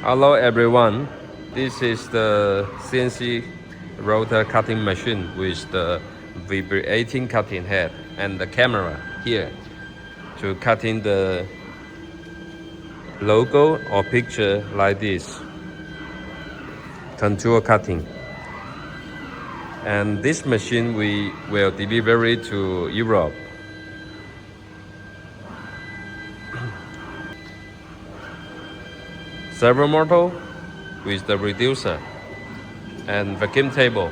Hello everyone, this is the CNC Router cutting machine with the vibrating cutting head and the camera here to cutting the logo or picture like this, contour cutting. And this machine we will deliver it to Europe. Servo model with the reducer and vacuum table,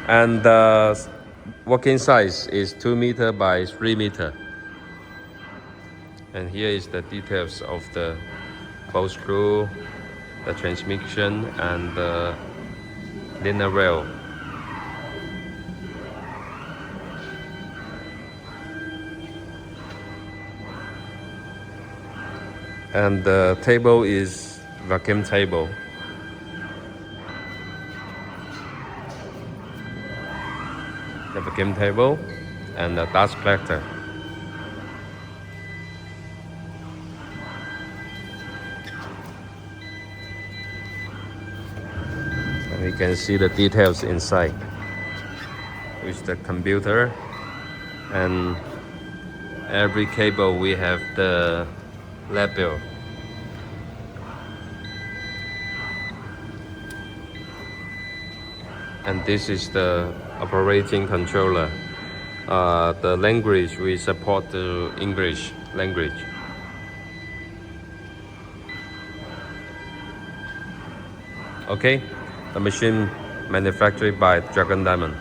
and the working size is 2 meter by 3 meter. And here is the details of the ball screw, the transmission, and the linear rail. And the table is vacuum table. The vacuum table and the dust collector. And you can see the details inside with the computer, and every cable we have the label. And this is the operating controller. The language we support the English language. Okay, the machine manufactured by Dragon Diamond.